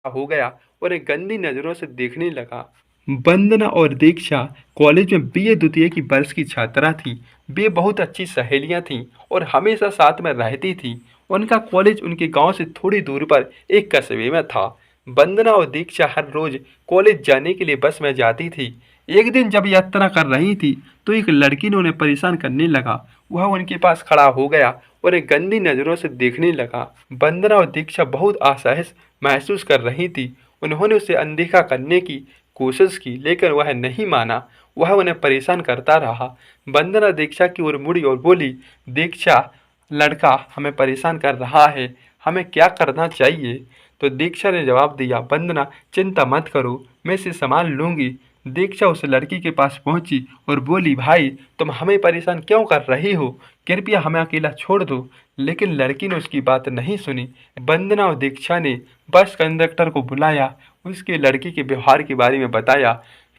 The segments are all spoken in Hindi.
हो गया और एक गंदी नज़रों से देखने लगा। वंदना और दीक्षा कॉलेज में बीए द्वितीय की वर्ष की छात्रा थीं। वे बहुत अच्छी सहेलियां थीं और हमेशा साथ में रहती थीं। उनका कॉलेज उनके गांव से थोड़ी दूर पर एक कस्बे में था। वंदना और दीक्षा हर रोज कॉलेज जाने के लिए बस में जाती थी। एक दिन जब यात्रा कर रही थी तो एक लड़की ने उन्हें परेशान करने लगा। वह उनके पास खड़ा हो गया और एक गंदी नज़रों से देखने लगा। वंदना और दीक्षा बहुत असहज महसूस कर रही थी। उन्होंने उसे अनदेखा करने की कोशिश की लेकिन वह नहीं माना। वह उन्हें परेशान करता रहा। वंदना दीक्षा की ओर मुड़ी और बोली, दीक्षा, लड़का हमें परेशान कर रहा है, हमें क्या करना चाहिए? तो दीक्षा ने जवाब दिया, वंदना चिंता मत करो, मैं इसे संभाल लूंगी। दीक्षा उस लड़की के पास पहुंची और बोली, भाई तुम हमें परेशान क्यों कर रही हो? कृपया हमें अकेला छोड़ दो। लेकिन लड़की ने उसकी बात नहीं सुनी। वंदना और दीक्षा ने बस कंडक्टर को बुलाया, उसके लड़की के व्यवहार के बारे में बताया।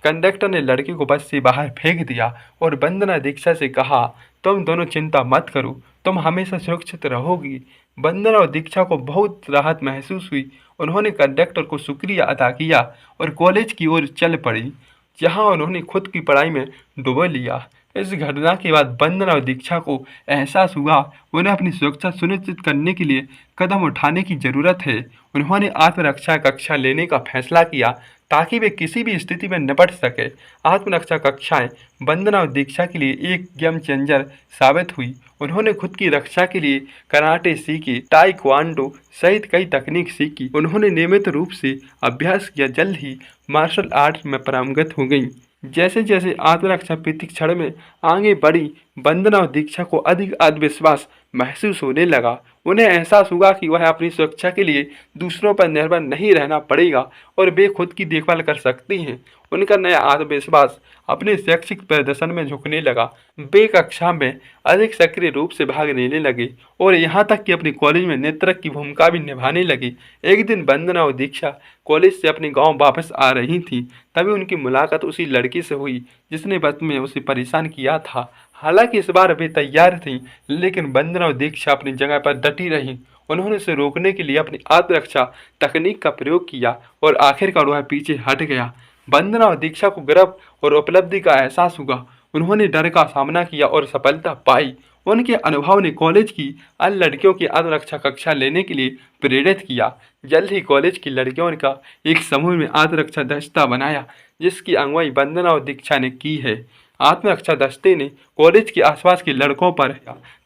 कंडक्टर ने लड़की को बस से बाहर फेंक दिया और वंदना दीक्षा से कहा, तुम दोनों चिंता मत करो, तुम हमेशा सुरक्षित रहोगी। वंदना और दीक्षा को बहुत राहत महसूस हुई। उन्होंने कंडक्टर को शुक्रिया अदा किया और कॉलेज की ओर चल पड़ी, जहां उन्होंने खुद की पढ़ाई में डुबो लिया। इस घटना के बाद वंदना और दीक्षा को एहसास हुआ उन्हें अपनी सुरक्षा सुनिश्चित करने के लिए कदम उठाने की जरूरत है। उन्होंने आत्मरक्षा कक्षा लेने का फैसला किया ताकि वे किसी भी स्थिति में निपट सके। आत्मरक्षा कक्षाएं वंदना और दीक्षा के लिए एक गेम चेंजर साबित हुई। उन्होंने खुद की रक्षा के लिए कराटे सीखी, ताइक्वांडो सहित कई तकनीक सीखी। उन्होंने नियमित रूप से अभ्यास किया, जल्द ही मार्शल आर्ट में पारंगत हो गई। जैसे जैसे आत्मरक्षा प्रशिक्षण में आगे बढ़ी, वंदना और दीक्षा को अधिक आत्मविश्वास महसूस होने लगा। उन्हें एहसास हुआ कि वह अपनी सुरक्षा के लिए दूसरों पर निर्भर नहीं रहना पड़ेगा और वे खुद की देखभाल कर सकती हैं। उनका नया आत्मविश्वास अपने शैक्षिक प्रदर्शन में झुकने लगा। वे कक्षा में अधिक सक्रिय रूप से भाग लेने लगे और यहाँ तक कि अपने कॉलेज में नेतृत्व की भूमिका भी निभाने लगे। एक दिन वंदना और दीक्षा कॉलेज से अपने गांव वापस आ रही थी। तभी उनकी मुलाकात उसी लड़की से हुई जिसने बस में उसे परेशान किया था। हालांकि इस बार वे तैयार थीं, लेकिन वंदना और दीक्षा अपनी जगह पर डटी रहीं। उन्होंने उसे रोकने के लिए अपनी आत्मरक्षा तकनीक का प्रयोग किया और आखिरकार वह पीछे हट गया। वंदना और दीक्षा को गर्व और उपलब्धि का एहसास हुआ। उन्होंने डर का सामना किया और सफलता पाई। उनके अनुभव ने कॉलेज की अन्य लड़कियों की आत्मरक्षा कक्षा लेने के लिए प्रेरित किया। जल्द ही कॉलेज की लड़कियों का एक समूह में आत्मरक्षा दस्ता बनाया, जिसकी अगुवाई वंदना और दीक्षा ने की है। आत्मरक्षा दस्ते ने कॉलेज के आसपास के लड़कों पर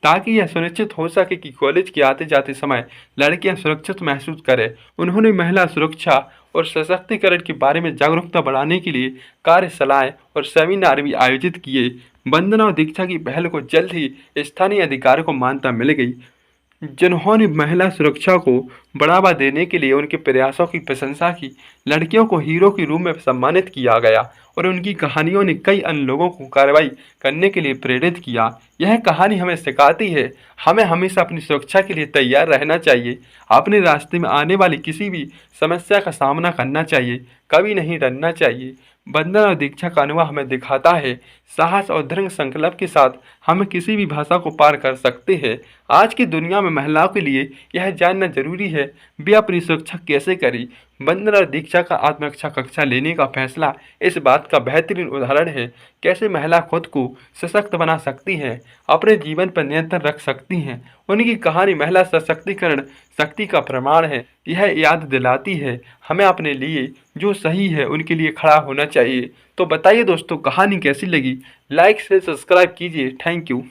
ताकि यह सुनिश्चित हो सके कि कॉलेज के आते जाते समय लड़कियां सुरक्षित महसूस करें। उन्होंने महिला सुरक्षा और सशक्तिकरण के बारे में जागरूकता बढ़ाने के लिए कार्यशालाएं और सेमिनार भी आयोजित किए। वंदना और दीक्षा की पहल को जल्द ही स्थानीय अधिकारियों को मान्यता मिल गई, जिन्होंने महिला सुरक्षा को बढ़ावा देने के लिए उनके प्रयासों की प्रशंसा की। लड़कियों को हीरो के रूप में सम्मानित किया गया और उनकी कहानियों ने कई अन्य लोगों को कार्रवाई करने के लिए प्रेरित किया। यह कहानी हमें सिखाती है हमें हमेशा अपनी सुरक्षा के लिए तैयार रहना चाहिए। अपने रास्ते में आने वाली किसी भी समस्या का सामना करना चाहिए, कभी नहीं डरना चाहिए। वंदना और दीक्षा का अनुभव हमें दिखाता है साहस और दृढ़ संकल्प के साथ हम किसी भी भाषा को पार कर सकते हैं। आज की दुनिया में महिलाओं के लिए यह जानना जरूरी है वे अपनी सुरक्षा कैसे करें। वंदना और दीक्षा का आत्मरक्षा कक्षा लेने का फैसला इस बात का बेहतरीन उदाहरण है कैसे महिला खुद को सशक्त बना सकती हैं, अपने जीवन पर नियंत्रण रख सकती हैं। उनकी कहानी महिला सशक्तिकरण शक्ति का प्रमाण है। यह याद दिलाती है हमें अपने लिए जो सही है उनके लिए खड़ा होना चाहिए। तो बताइए दोस्तों, कहानी कैसी लगी? लाइक से सब्सक्राइब कीजिए। Thank you.